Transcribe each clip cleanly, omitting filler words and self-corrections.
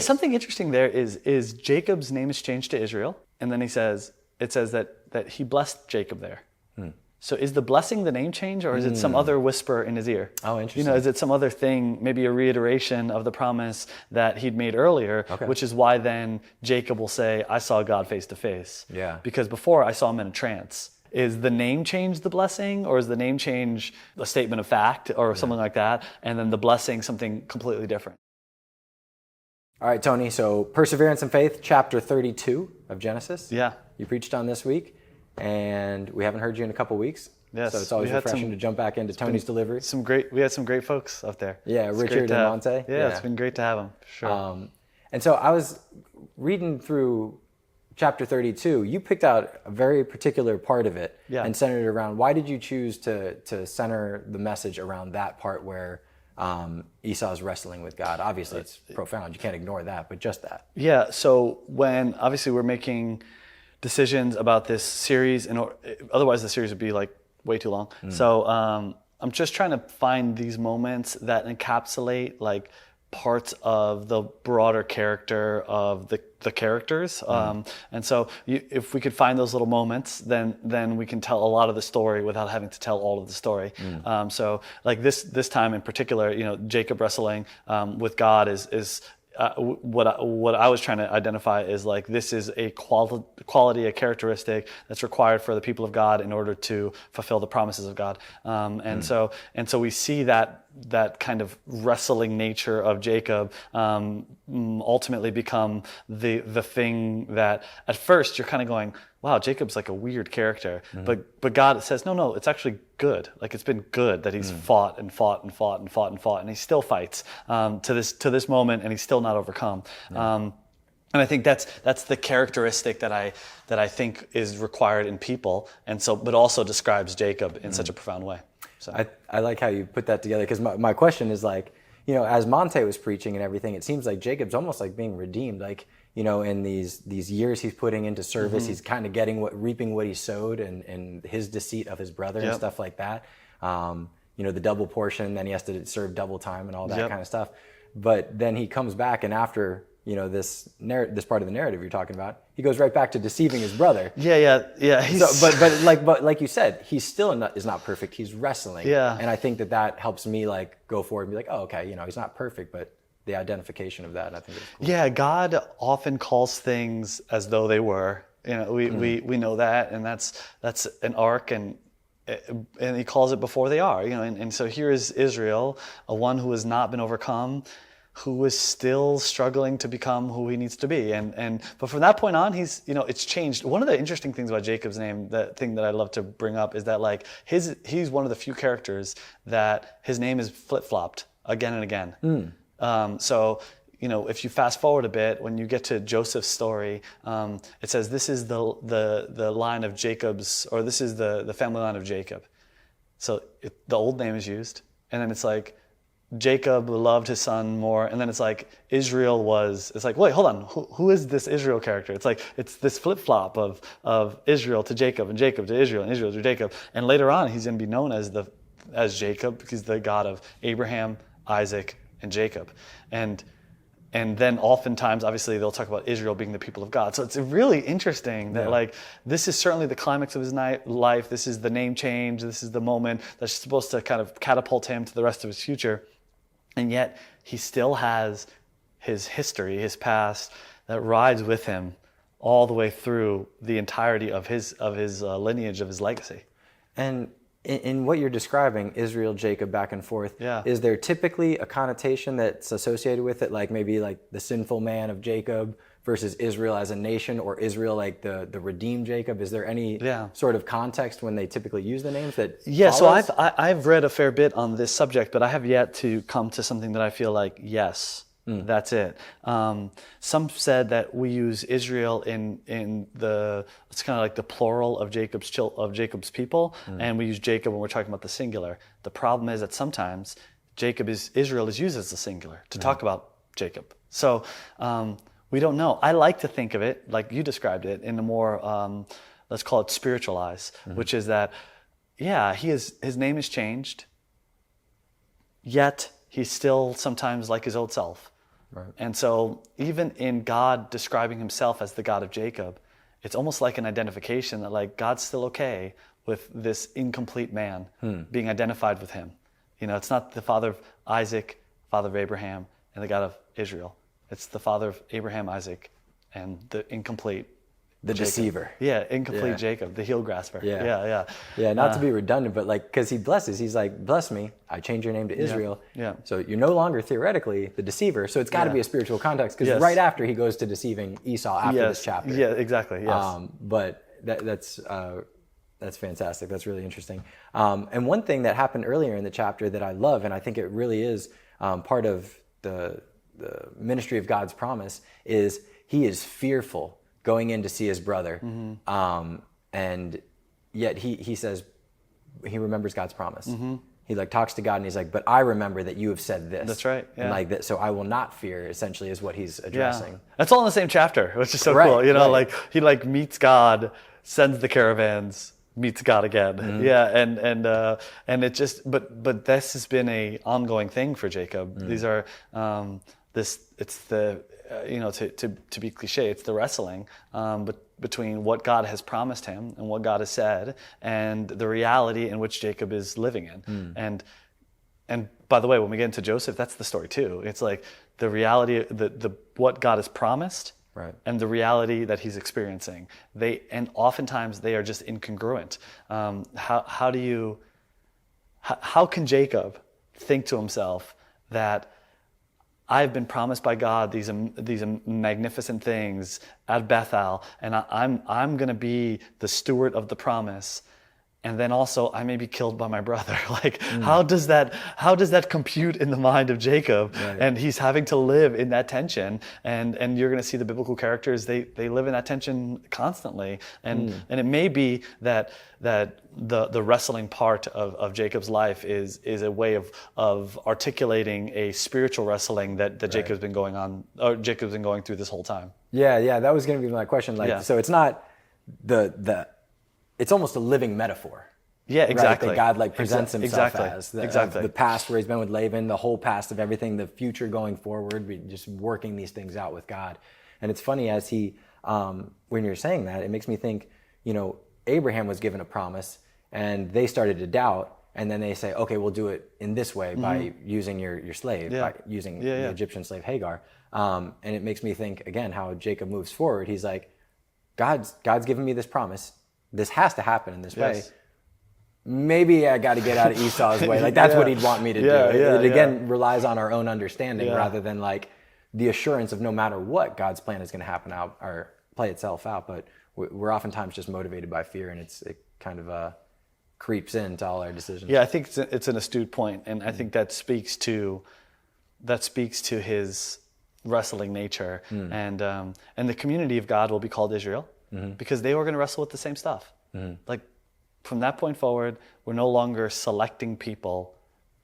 Something interesting there is Jacob's name is changed to Israel, and then it says that he blessed Jacob there. So is the blessing the name change, or is it some other whisper in his ear? Oh, interesting. Is it some other thing, maybe a reiteration of the promise that he'd made earlier, which is why then Jacob will say, I saw God face to face. Yeah. Because before I saw him in a trance. Is the name change the blessing, or is the name change a statement of fact or something like that, and then the blessing something completely different? All right, Tony, so Perseverance and Faith, chapter 32 of Genesis. Yeah. You preached on this week, and we haven't heard you in a couple weeks. Yes. So it's always refreshing to jump back into Tony's delivery. We had some great folks up there. Yeah, Richard and Monte. Yeah, it's been great to have them, sure. And so I was reading through chapter 32. You picked out a very particular part of it and centered it around, why did you choose to center the message around that part where Esau's wrestling with God? Obviously, it's profound. You can't ignore that, but just that. Yeah, so when obviously we're making decisions about this series, and otherwise the series would be like way too long. So I'm just trying to find these moments that encapsulate like parts of the broader character of the characters. And so if we could find those little moments, then we can tell a lot of the story without having to tell all of the story. So like this time in particular, Jacob wrestling with God is what I was trying to identify is like this is a quality, a characteristic that's required for the people of God in order to fulfill the promises of God. And so we see that kind of wrestling nature of Jacob ultimately become the thing that at first you're kind of going, wow, Jacob's like a weird character. But God says, no, it's actually good. Like it's been good that he's fought and fought and fought and fought and fought, and he still fights to this moment, and he's still not overcome. And I think that's the characteristic that I think is required in people, and so but also describes Jacob in such a profound way. So I like how you put that together, because my question is like, as Monte was preaching and everything, it seems like Jacob's almost like being redeemed. Like, in these years he's putting into service, he's kind of reaping what he sowed, and his deceit of his brother and stuff like that. The double portion, then he has to serve double time and all that kind of stuff. But then he comes back, and after this part of the narrative you're talking about, he goes right back to deceiving his brother. Yeah. So, but like you said, he still is not perfect. He's wrestling. Yeah. And I think that helps me like go forward and be like, oh, okay, he's not perfect, but the identification of that, I think is cool. Yeah, God often calls things as though they were. We know that, and that's an arc, and he calls it before they are. And so here is Israel, a one who has not been overcome, who is still struggling to become who he needs to be. But from that point on, he's it's changed. One of the interesting things about Jacob's name, the thing that I love to bring up, is that like he's one of the few characters that his name is flip-flopped again and again. So if you fast forward a bit, when you get to Joseph's story, it says this is the line of Jacob's, or this is the family line of Jacob. So the old name is used, and then it's like Jacob loved his son more, and then it's like Israel was. It's like, wait, hold on, who is this Israel character? It's like it's this flip flop of Israel to Jacob, and Jacob to Israel, and Israel to Jacob, and later on he's going to be known as Jacob because he's the God of Abraham, Isaac, and Jacob, and then oftentimes, obviously, they'll talk about Israel being the people of God. So it's really interesting that like this is certainly the climax of his life. This is the name change. This is the moment that's supposed to kind of catapult him to the rest of his future, and yet he still has his history, his past that rides with him all the way through the entirety of his lineage, of his legacy. And in what you're describing, Israel, Jacob, back and forth, is there typically a connotation that's associated with it, like maybe like the sinful man of Jacob versus Israel as a nation, or Israel like the redeemed Jacob? Is there any sort of context when they typicly use the names that follows? So I've read a fair bit on this subject, but I have yet to come to something that I feel like, yes, that's it. Some said that we use Israel in it's kind of like the plural of Jacob's people, and we use Jacob when we're talking about the singular. The problem is that sometimes Israel is used as the singular to talk about Jacob. So we don't know. I like to think of it like you described it in a more let's call it spiritualized, which is that his name is changed, yet he's still sometimes like his old self. Right. And so even in God describing himself as the God of Jacob, it's almost like an identification that like God's still okay with this incomplete man being identified with him. It's not the father of Isaac, father of Abraham, and the God of Israel. It's the father of Abraham, Isaac, and the incomplete The Jacob. deceiver. Yeah, incomplete Yeah. Jacob, the heel grasper. Yeah. Yeah, not to be redundant, but like, because he blesses, he's like, bless me, I change your name to Israel. Yeah. So you're no longer theoretically the deceiver. So it's got to be a spiritual context, because right after he goes to deceiving Esau after this chapter. Yeah, exactly. Yes. But that's fantastic. That's really interesting. And one thing that happened earlier in the chapter that I love, and I think it really is part of the ministry of God's promise, is he is fearful going in to see his brother. And yet he says, he remembers God's promise. He like talks to God and he's like, but I remember that you have said this. That's right. Yeah. And like that, so I will not fear, essentially, is what he's addressing. Yeah. That's all in the same chapter, which is so Right, cool. right. Like he like meets God, sends the caravans, meets God again. Yeah, and it just but this has been a ongoing thing for Jacob. These are it's the to be cliche, it's the wrestling but between what God has promised him and what God has said and the reality in which Jacob is living in. And by the way, when we get into Joseph, that's the story too. It's like the reality, the what God has promised, right, and the reality that he's experiencing. And oftentimes they are just incongruent. How can Jacob think to himself that I've been promised by God these magnificent things at Bethel, and I'm going to be the steward of the promise, and then also I may be killed by my brother. Like, how does that compute in the mind of Jacob? Right. And he's having to live in that tension, and you're going to see the biblical characters, they live in that tension constantly, and it may be that the wrestling part of Jacob's life is a way of articulating a spiritual wrestling that Right. Jacob's been going through this whole time. Yeah, that was going to be my question. Like, so it's not it's almost a living metaphor. Yeah, exactly. Right? That God like presents himself as the past where he's been with Laban, the whole past of everything, the future going forward, just working these things out with God. And it's funny as when you're saying that, it makes me think, Abraham was given a promise and they started to doubt, and then they say, okay, we'll do it in this way by using your slave, by using the Egyptian slave Hagar. And it makes me think again how Jacob moves forward. He's like, God's given me this promise. This has to happen in this way. Maybe I got to get out of Esau's way. Like that's what he'd want me to do. It again relies on our own understanding rather than like the assurance of no matter what, God's plan is going to happen out or play itself out. But we're oftentimes just motivated by fear, and it kind of creeps into all our decisions. Yeah, I think it's an astute point, and I think that speaks to his wrestling nature, and the community of God will be called Israel. Because they were going to wrestle with the same stuff. Like from that point forward, we're no longer selecting people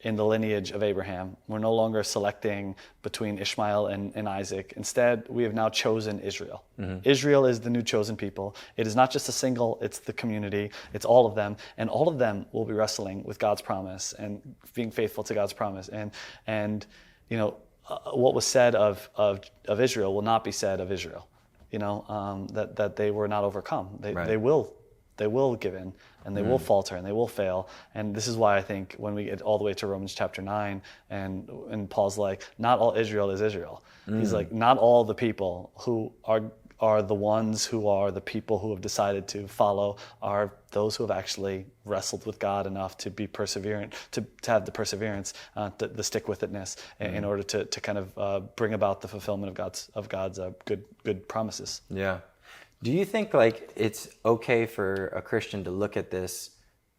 in the lineage of Abraham. We're no longer selecting between Ishmael and Isaac. Instead, we have now chosen Israel. Israel is the new chosen people. It is not just a single, it's the community. It's all of them. And all of them will be wrestling with God's promise and being faithful to God's promise. And what was said of Israel will not be said of Israel. That they were not overcome. They will give in, and they will falter, and they will fail. And this is why I think when we get all the way to Romans chapter 9, and Paul's like, not all Israel is Israel. He's like, not all the people who are the ones who are the people who have decided to follow are those who have actually wrestled with God enough to be perseverant, to have the perseverance, the stick-with-itness in order to kind of bring about the fulfillment of God's good promises. Yeah. Do you think like it's okay for a Christian to look at this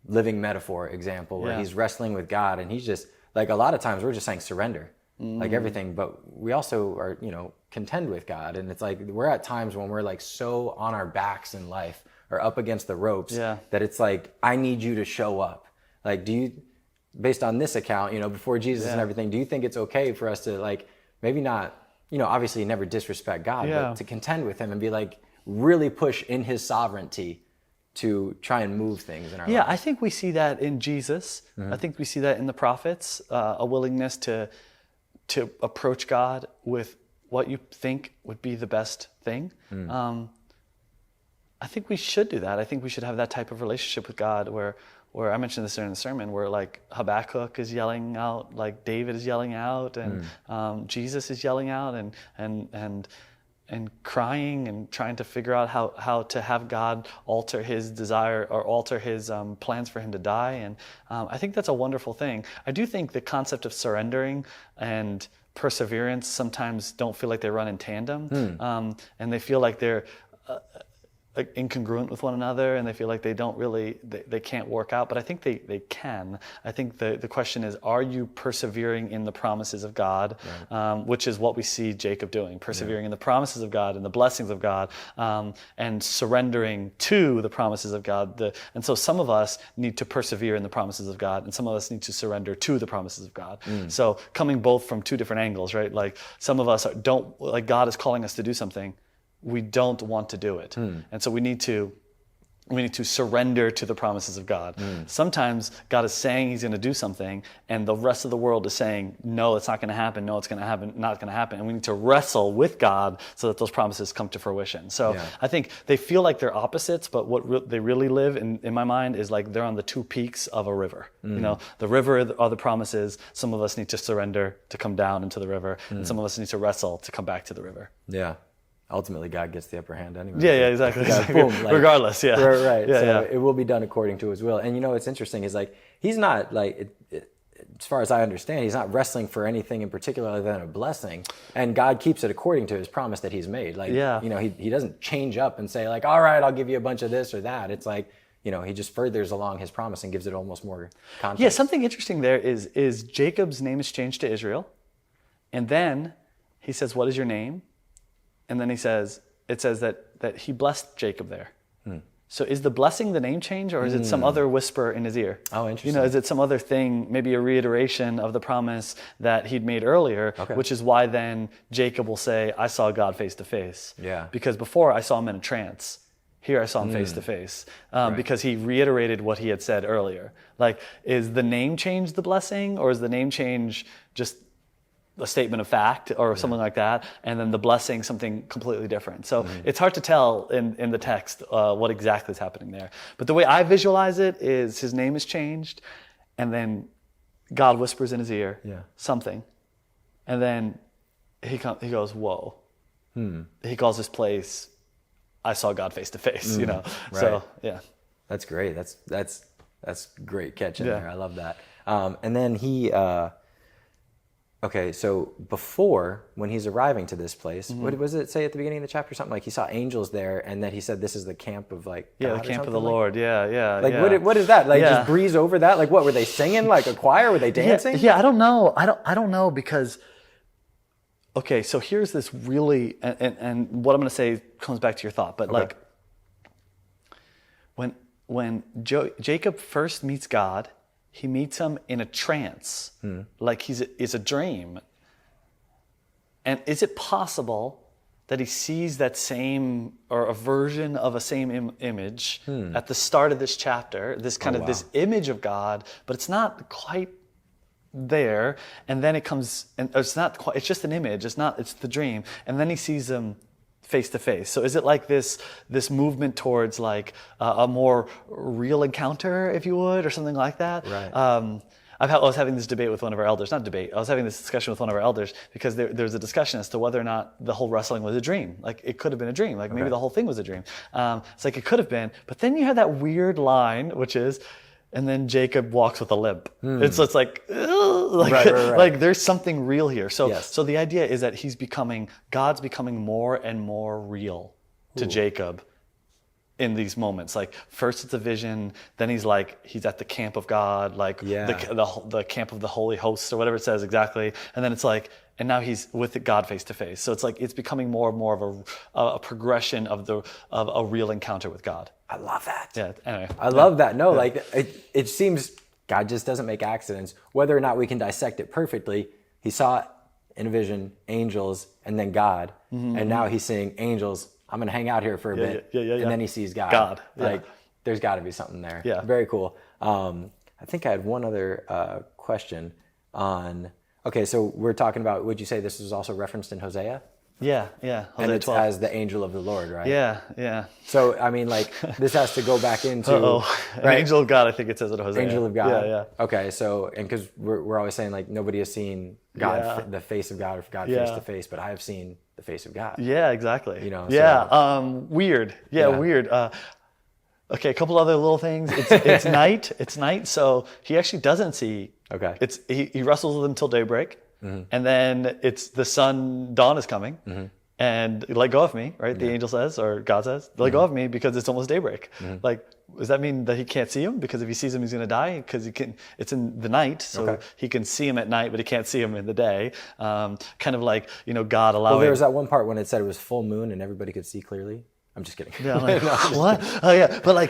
living metaphor example where he's wrestling with God and he's just like, a lot of times we're just saying surrender, like everything, but we also are, contend with God. And it's like, we're at times when we're like so on our backs in life or up against the ropes that it's like, I need you to show up. Like, do you, based on this account, before Jesus and everything, do you think it's okay for us to like, maybe not, obviously never disrespect God, but to contend with him and be like, really push in his sovereignty to try and move things in our lives? I think we see that in Jesus. I think we see that in the prophets, a willingness to to approach God with what you think would be the best thing. I think we should do that. I think we should have that type of relationship with God where I mentioned this during the sermon, where like Habakkuk is yelling out, like David is yelling out, and Jesus is yelling out, and crying and trying to figure out how to have God alter his desire or alter his plans for him to die. And I think that's a wonderful thing. I do think the concept of surrendering and perseverance sometimes don't feel like they run in tandem, and they feel like they're incongruent with one another, and they feel like they don't really, they can't work out, but I think they can. I think the question is, are you persevering in the promises of God, which is what we see Jacob doing, persevering in the promises of God and the blessings of God, and surrendering to the promises of God. And so some of us need to persevere in the promises of God, and some of us need to surrender to the promises of God. So coming both from two different angles, right? Like some of us don't, like God is calling us to do something, we don't want to do it. And so we need to surrender to the promises of God. Sometimes God is saying he's going to do something, and the rest of the world is saying, no, it's not going to happen. No, it's going to happen. Not going to happen. And we need to wrestle with God so that those promises come to fruition. So I think they feel like they're opposites, but what they really live in my mind is like they're on the two peaks of a river. You know, the river are the promises. Some of us need to surrender to come down into the river, and some of us need to wrestle to come back to the river. Yeah. Ultimately, God gets the upper hand anyway. Yeah, exactly. Boom, like, regardless, Right. So it will be done according to his will. And you know what's interesting is like he's not like, as far as I understand, he's not wrestling for anything in particular other than a blessing. And God keeps it according to his promise that he's made. Like, you know, he doesn't change up and say like, all right, I'll give you a bunch of this or that. It's like, you know, he just furthers along his promise and gives it almost more context. Yeah, something interesting there is Jacob's name is changed to Israel. And then he says, what is your name? And then it says that he blessed Jacob there. So is the blessing the name change, or is it some other whisper in his ear? Oh, interesting. You know, is it some other thing, maybe a reiteration of the promise that he'd made earlier, which is why then Jacob will say, I saw God face to face. Yeah. Because before I saw him in a trance. Here I saw him face to face, because he reiterated what he had said earlier. Like, is the name change the blessing, or is the name change just a statement of fact or something like that, and then the blessing something completely different? So it's hard to tell in the text what exactly is happening there. But the way I visualize it is his name is changed, and then God whispers in his ear something, and then he goes, whoa. He calls this place, I saw God face to face, you know. Right. So yeah. That's great. That's great catch in there. I love that. And then he okay, so before, when he's arriving to this place, what does it say at the beginning of the chapter? Something like he saw angels there, and that he said this is the camp of like God, the camp of the like? Lord. Like what is that? Like just breeze over that? Like what were they singing? Like a choir? Were they dancing? Yeah, I don't know. I don't know, because okay, so here's this really, and what I'm going to say comes back to your thought, but like when Jacob first meets God, he meets him in a trance, like it's a dream. And is it possible that he sees that same, or a version of a same image at the start of this chapter, this kind of this image of God, but it's not quite there, and then it comes, and it's not quite, it's just an image, it's the dream, and then he sees him face to face. So is it like this movement towards like a more real encounter, if you would, or something like that? Right. I was having this debate with one of our elders, I was having this discussion with one of our elders, because there's a discussion as to whether or not the whole wrestling was a dream. Like it could have been a dream, like maybe the whole thing was a dream. It's like it could have been, but then you had that weird line, which is, and then Jacob walks with a limp. It's like, like there's something real here. So the idea is that God's becoming more and more real to Jacob in these moments. Like first it's a vision, then he's at the camp of God, like the camp of the holy hosts, or whatever it says exactly. And then it's like, and now he's with God face to face. So it's like it's becoming more and more of a progression of a real encounter with God. I love that. Yeah. Anyway, I love that. No, like it seems God just doesn't make accidents. Whether or not we can dissect it perfectly, he saw in a vision angels and then God, and now he's seeing angels. I'm gonna hang out here for a bit, and then he sees God. Like there's got to be something there. Yeah. Very cool. I think I had one other question on. Okay, so we're talking about, would you say this is also referenced in Hosea? Yeah. And Hosea it's 12. as the angel of the Lord, right? Yeah. So, I mean, like, this has to go back into... An angel of God, I think it says it in Hosea. Angel of God? Yeah. Okay, so, and because we're always saying, like, nobody has seen God, the face of God, or God face to face, but I have seen the face of God. Yeah, exactly. You know, weird. Weird. Okay, a couple other little things. It's night. It's night, so he actually doesn't see. Okay. He wrestles with them till daybreak, and then it's the dawn is coming, and let go of me, right? The angel says, or God says, let go of me because it's almost daybreak. Like, does that mean that he can't see him? Because if he sees him, he's going to die. Because it's in the night, so he can see him at night, but he can't see him in the day. Kind of like, God allowing. Well, there was that one part when it said it was full moon and everybody could see clearly. I'm just kidding. Yeah, like, what? Oh yeah, but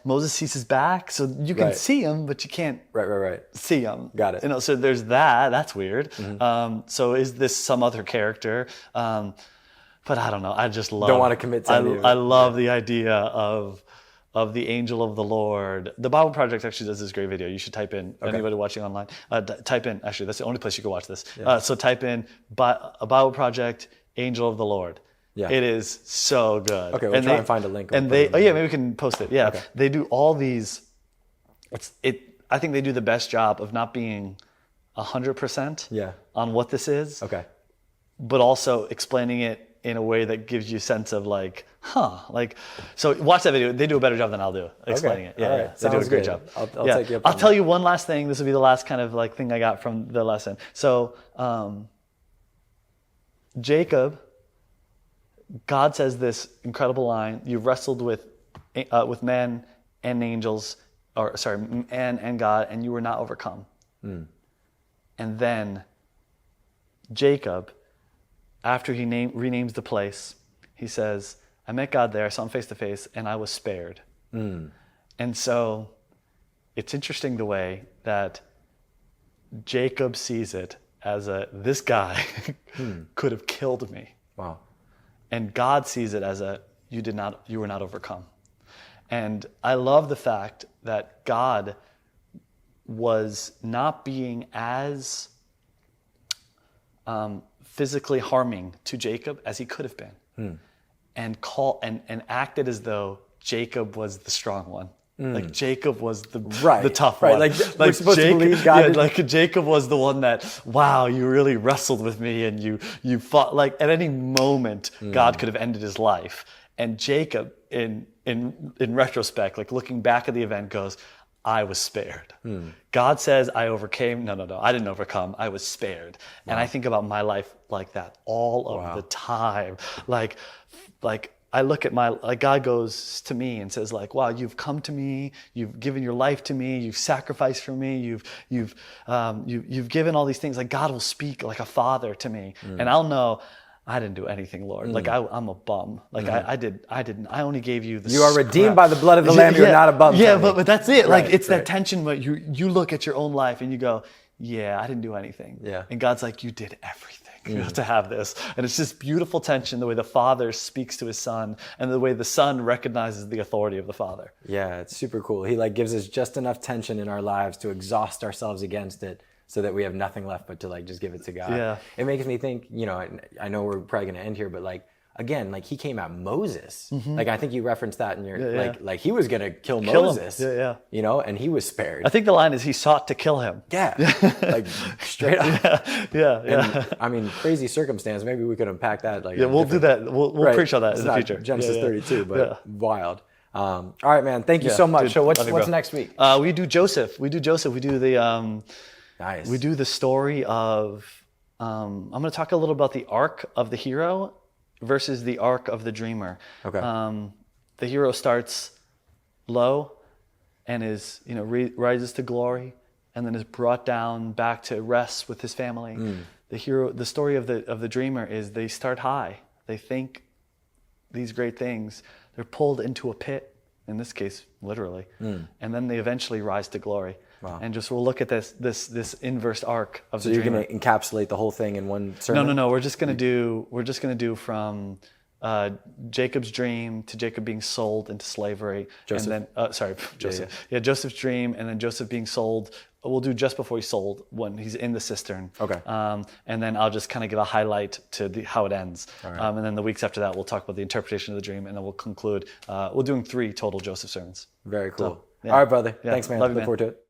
Moses sees his back, so you can see him, but you can't right see him. Got it. So there's that. That's weird. So is this some other character? But I don't know. I just love. Don't want to commit to any of it. I love the idea of the angel of the Lord. The Bible Project actually does this great video. You should type in, anybody watching online, type in, actually, that's the only place you can watch this. Yeah. So type in a Bible Project, angel of the Lord. Yeah. It is so good. Okay, we'll try and find a link. And maybe we can post it. Yeah, they do all these. I think they do the best job of not being 100% on what this is. Okay. But also explaining it in a way that gives you a sense of so watch that video. They do a better job than I'll do explaining it. Yeah, right. They do a great job. I'll take you up on I'll tell you one last thing. This will be the last kind of thing I got from the lesson. So Jacob. God says this incredible line: "You've wrestled with men and angels, man and God, and you were not overcome." And then Jacob, after he renames the place, he says, "I met God there. I saw him face to face, and I was spared." And so, it's interesting the way that Jacob sees it as this guy could have killed me. Wow. And God sees it as you were not overcome. And I love the fact that God was not being as physically harming to Jacob as he could have been, and acted as though Jacob was the strong one. Like Jacob was the tough one. Like we're supposed to believe God. Yeah, like Jacob was the one that, wow, you really wrestled with me and you fought. Like at any moment, God could have ended his life. And Jacob, in retrospect, like looking back at the event, goes, I was spared. God says I overcame. No, I didn't overcome. I was spared. Wow. And I think about my life like that all of the time. Like I look at God goes to me and says wow, you've come to me, you've given your life to me, you've sacrificed for me, you've given all these things. Like God will speak like a father to me, and I'll know I didn't do anything, Lord. Like I'm a bum. Like I didn't. I only gave you the. You are redeemed by the blood of the Lamb. You're not a bum. Yeah, but that's it. Like it's that tension where you look at your own life and you go, yeah, I didn't do anything. Yeah, and God's like, you did everything. To have this. And it's this beautiful tension, the way the father speaks to his son and the way the son recognizes the authority of the father. Yeah, it's super cool. He gives us just enough tension in our lives to exhaust ourselves against it so that we have nothing left but to just give it to God. Yeah. It makes me think, I know we're probably going to end here, but again, he came at Moses. I think you referenced that in your, he was going to kill Moses. Yeah. And he was spared. I think the line is he sought to kill him. Yeah. Straight up. Yeah. And, crazy circumstance. Maybe we could unpack that. We'll do that. We'll preach on that in the future. Genesis 32, but wild. All right, man. Thank you so much. Dude, so what's next week? We do Joseph. We do the, nice. We do the story of, I'm going to talk a little about the arc of the hero versus the arc of the dreamer. Okay. The hero starts low and is, rises to glory and then is brought down back to rest with his family. The story of the dreamer is they start high. They think these great things. They're pulled into a pit, in this case, literally, and then they eventually rise to glory. Wow. And we'll look at this inverse arc of the dreamer. So you're going to encapsulate the whole thing in one sermon? No. We're just going to do from Jacob's dream to Jacob being sold into slavery. Joseph. And then Joseph. Yeah, Joseph's dream, and then Joseph being sold we'll do just before he's sold, when he's in the cistern. Okay. And then I'll just kind of give a highlight to how it ends. right. And then the weeks after that, we'll talk about the interpretation of the dream, and then we'll conclude. We're doing 3 total Joseph sermons. Very cool. So, yeah. All right, brother. Yeah. Thanks, man. Love you, Look man. forward to it.